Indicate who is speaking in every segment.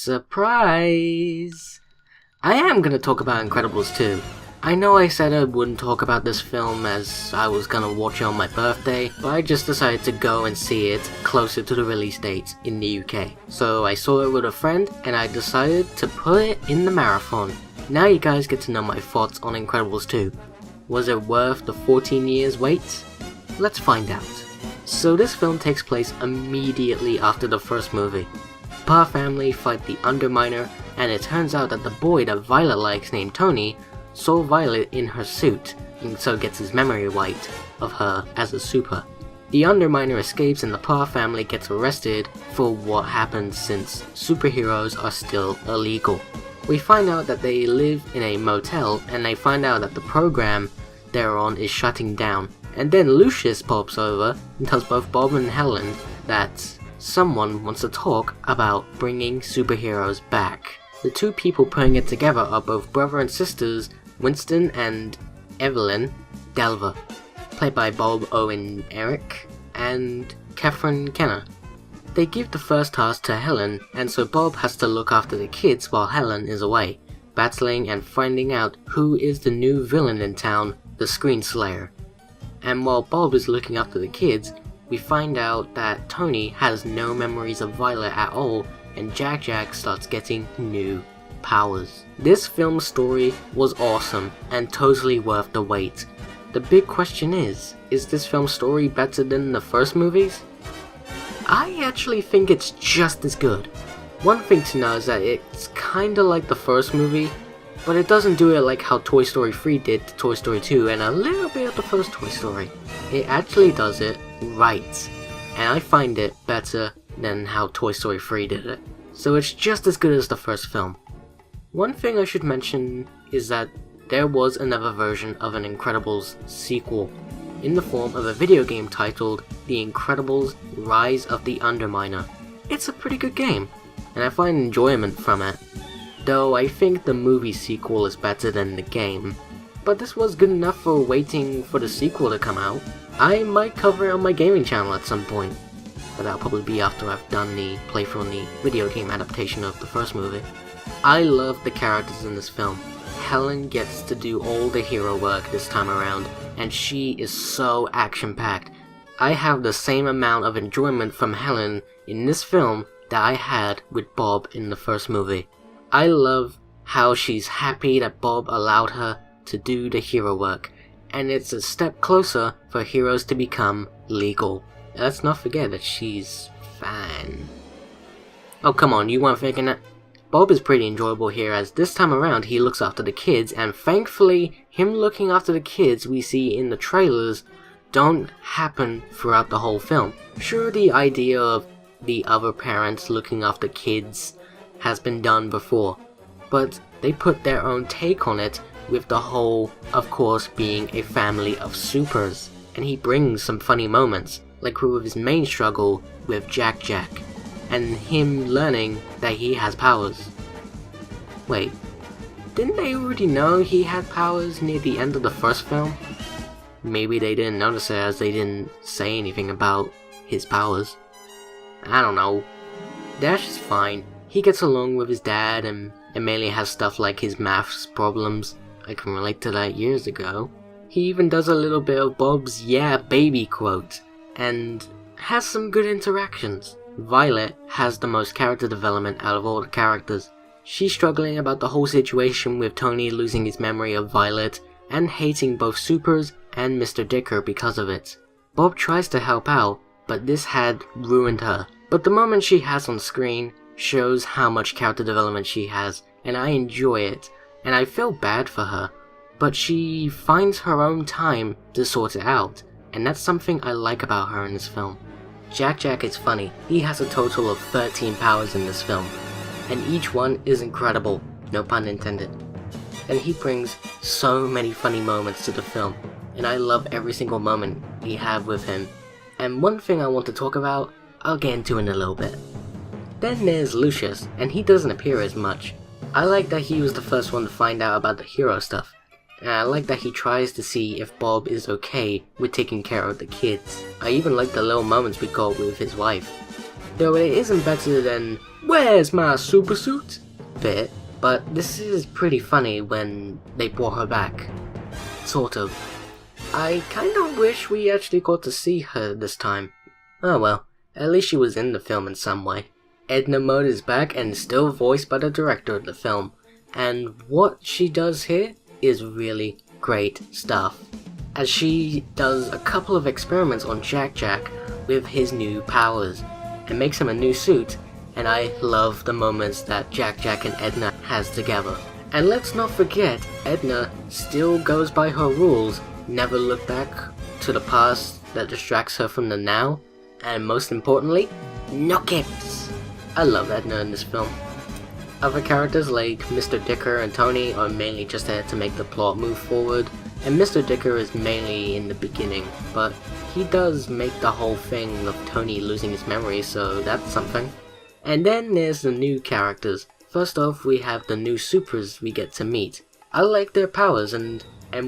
Speaker 1: Surprise! I am gonna talk about Incredibles 2. I know I said I wouldn't talk about this film as I was gonna watch it on my birthday, but I just decided to go and see it closer to the release date in the UK. So I saw it with a friend and I decided to put it in the marathon. Now you guys get to know my thoughts on Incredibles 2. Was it worth the 14 years wait? Let's find out. So this film takes place immediately after the first movie. Parr family fight the Underminer, and it turns out that the boy that Violet likes named Tony saw Violet in her suit, and so gets his memory wiped of her as a super. The Underminer escapes and the Parr family gets arrested for what happens since superheroes are still illegal. We find out that they live in a motel, and they find out that the program they're on is shutting down. And then Lucius pops over and tells both Bob and Helen that someone wants to talk about bringing superheroes back. The two people putting it together are both brother and sisters Winston and Evelyn Delver, played by Bob Owen Eric and Catherine Kenner. They give the first task to Helen, and so Bob has to look after the kids while Helen is away, battling and finding out who is the new villain in town, the Screen Slayer. And while Bob is looking after the kids, we find out that Tony has no memories of Violet at all, and Jack starts getting new powers. This film's story was awesome and totally worth the wait. The big question is this film's story better than the first movies? I actually think it's just as good. One thing to know is that it's kinda like the first movie, but it doesn't do it like how Toy Story 3 did to Toy Story 2 and a little bit of the first Toy Story. It actually does it right, and I find it better than how Toy Story 3 did it. So it's just as good as the first film. One thing I should mention is that there was another version of an Incredibles sequel, in the form of a video game titled The Incredibles Rise of the Underminer. It's a pretty good game, and I find enjoyment from it. Though I think the movie sequel is better than the game, but this was good enough for waiting for the sequel to come out. I might cover it on my gaming channel at some point, but that'll probably be after I've done the playthrough on the video game adaptation of the first movie. I love the characters in this film. Helen gets to do all the hero work this time around, and she is so action-packed. I have the same amount of enjoyment from Helen in this film that I had with Bob in the first movie. I love how she's happy that Bob allowed her to do the hero work, and it's a step closer for heroes to become legal. Let's not forget that she's fine. Oh come on, you weren't thinking that? Bob is pretty enjoyable here, as this time around he looks after the kids, and thankfully him looking after the kids we see in the trailers don't happen throughout the whole film. Sure, the idea of the other parents looking after kids has been done before, but they put their own take on it, with the whole, of course, being a family of supers. And he brings some funny moments, like with his main struggle with Jack, and him learning that he has powers. Wait, didn't they already know he had powers near the end of the first film? Maybe they didn't notice it as they didn't say anything about his powers. I don't know. Dash is fine. He gets along with his dad, and mainly has stuff like his maths problems. I can relate to that years ago. He even does a little bit of Bob's "yeah baby" quote, and has some good interactions. Violet has the most character development out of all the characters. She's struggling about the whole situation with Tony losing his memory of Violet, and hating both Supers and Mr. Dicker because of it. Bob tries to help out, but this had ruined her. But the moment she has on screen shows how much character development she has, and I enjoy it, and I feel bad for her, but she finds her own time to sort it out, and that's something I like about her in this film. Jack is funny. He has a total of 13 powers in this film, and each one is incredible, no pun intended. And he brings so many funny moments to the film, and I love every single moment we have with him. And one thing I want to talk about, I'll get into in a little bit. Then there's Lucius, and he doesn't appear as much. I like that he was the first one to find out about the hero stuff, and I like that he tries to see if Bob is okay with taking care of the kids. I even like the little moments we got with his wife. though it isn't better than "Where's my super suit?" bit, but this is pretty funny when they brought her back. Sort of. I kind of wish we actually got to see her this time. Oh well, at least she was in the film in some way. Edna Mode is back and still voiced by the director of the film, and what she does here is really great stuff, as she does a couple of experiments on Jack Jack with his new powers, and makes him a new suit, and I love the moments that Jack Jack and Edna has together. And let's not forget, Edna still goes by her rules, never look back to the past that distracts her from the now, and most importantly, no kids. I love Edna in this film. Other characters like Mr. Dicker and Tony are mainly just there to make the plot move forward, and Mr. Dicker is mainly in the beginning, but he does make the whole thing of Tony losing his memory, so that's something. And then there's the new characters. First off, we have the new supers we get to meet. I like their powers and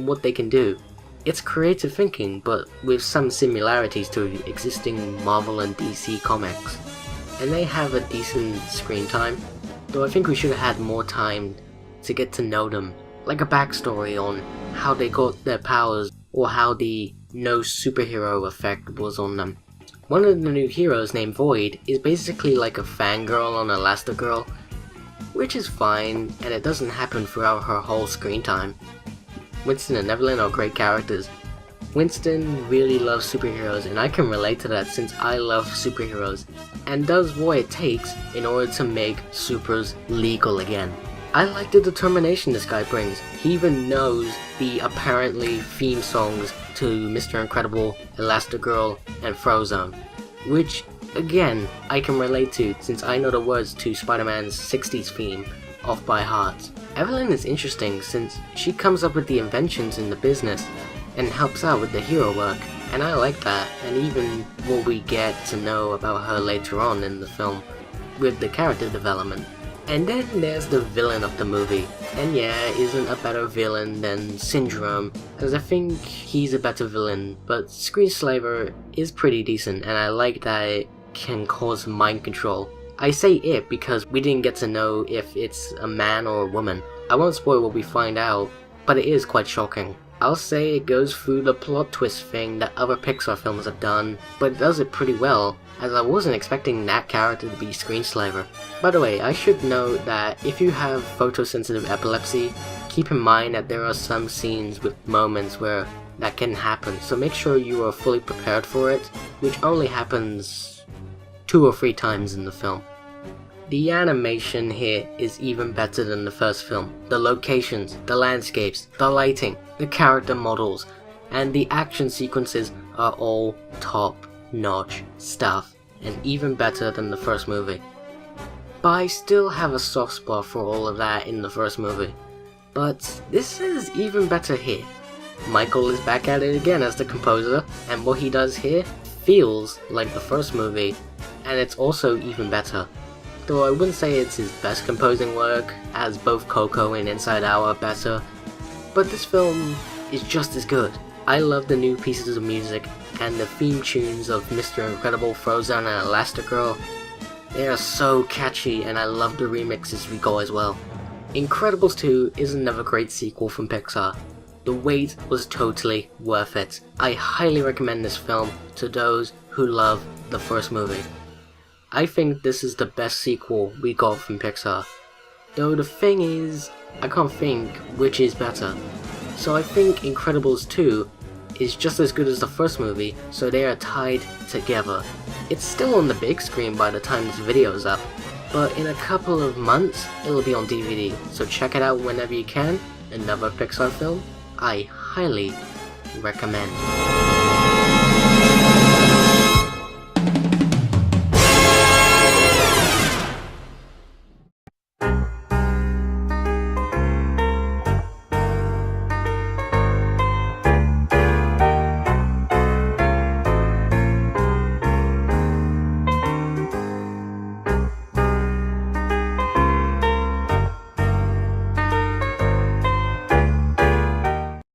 Speaker 1: what they can do. It's creative thinking, but with some similarities to existing Marvel and DC comics. And they have a decent screen time, though I think we should have had more time to get to know them, like a backstory on how they got their powers or how the no superhero effect was on them. One of the new heroes named Void is basically like a fangirl on Elastigirl, which is fine, and it doesn't happen throughout her whole screen time. Winston and Evelyn are great characters. Winston really loves superheroes, and I can relate to that since I love superheroes, and does what it takes in order to make supers legal again. I like the determination this guy brings. He even knows the apparently theme songs to Mr. Incredible, Elastigirl, and Frozone, which, again, I can relate to since I know the words to Spider-Man's 60s theme off by heart. Evelyn is interesting since she comes up with the inventions in the business and helps out with the hero work, and I like that, and even what we get to know about her later on in the film with the character development. And then there's the villain of the movie, and yeah, isn't a better villain than Syndrome, as I think he's a better villain, but Screenslaver is pretty decent, and I like that it can cause mind control. I say it because we didn't get to know if it's a man or a woman. I won't spoil what we find out, but it is quite shocking. I'll say it goes through the plot twist thing that other Pixar films have done, but it does it pretty well, as I wasn't expecting that character to be Screenslaver. By the way, I should note that if you have photosensitive epilepsy, keep in mind that there are some scenes with moments where that can happen, so make sure you are fully prepared for it, which only happens 2 or 3 times in the film. The animation here is even better than the first film. The locations, the landscapes, the lighting, the character models, and the action sequences are all top-notch stuff, and even better than the first movie. But I still have a soft spot for all of that in the first movie. But this is even better here. Michael is back at it again as the composer, and what he does here feels like the first movie, and it's also even better. Though I wouldn't say it's his best composing work, as both Coco and Inside Out are better, but this film is just as good. I love the new pieces of music, and the theme tunes of Mr. Incredible, Frozone, and Elastigirl. They are so catchy, and I love the remixes we got as well. Incredibles 2 is another great sequel from Pixar. The wait was totally worth it. I highly recommend this film to those who love the first movie. I think this is the best sequel we got from Pixar. Though the thing is, I can't think which is better. So I think Incredibles 2 is just as good as the first movie, so they are tied together. It's still on the big screen by the time this video is up, but in a couple of months it'll be on DVD, so check it out whenever you can. Another Pixar film I highly recommend.